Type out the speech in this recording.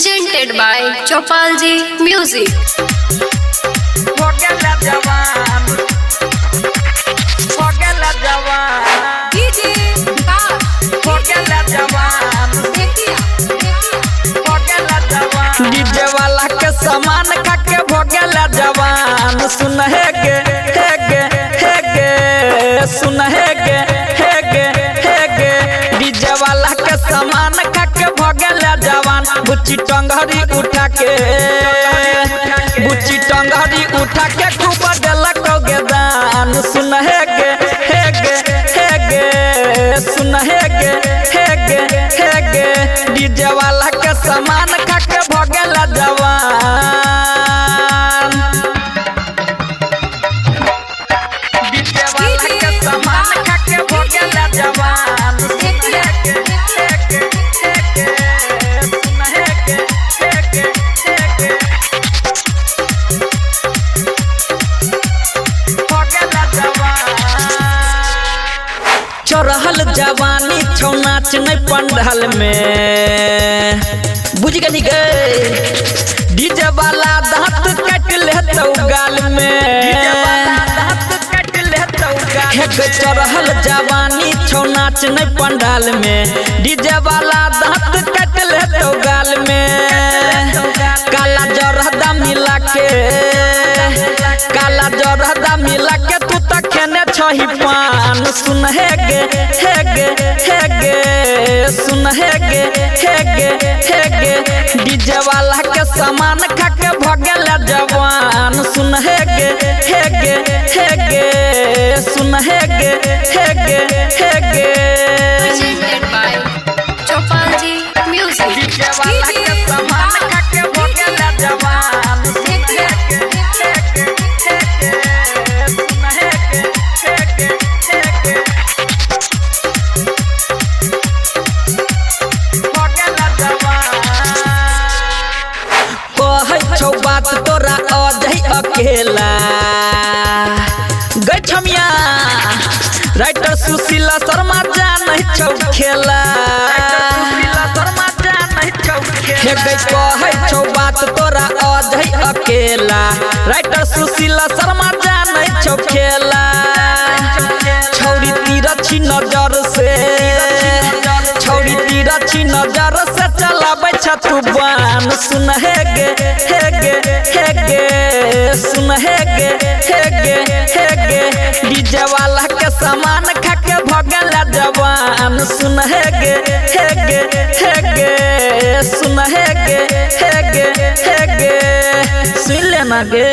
presented by Chopalji Music. DJ वाला के सामान खा के भोगेला जवान सुन हे गे सुन हे गे डीजे वाला के सामान खा के भोगेला जवान बुच्ची टंगरी उठा के खूब देलक गे दान सुन हे गे सुन हे गे डीजे वाला के सामान खा के भोगेला जवान डीजे वाला के सामान खा के भोगेला जवान चढ़ल जवानी छौ नाच नहीं पंडाल में बुझ गई गए डीजे वाला दांत कट ले तो गाल में चढ़ल जवानी छौ नाच नहीं पंडाल में डीजे वाला दांत कट ले तो गाल में काला जरदा मिला के तू तक खेने छही पान सुन हे गे सुन हे गे डीजे वाला के सामान खा के भोगेला जवान सुन हे गे सुन हे गे Presented by Chopalji Music. DJ वाला के सामान खा के भोगेला जवान सुन हे छौ बात तोरा अजय अकेला गठमिया राइटर सुशीला शर्मा जान छौ खेला हे गई छौ बात तोरा अजय अकेला राइटर सुशीला शर्मा जान छौ खेला छौरी तिरछी नजर से चलाबै तू बान सुन हे गे सुन हे गे डीजे वाला के सामान खा के भोगेला जवान सुन हे गे सुन हे गे सुन लेना गे।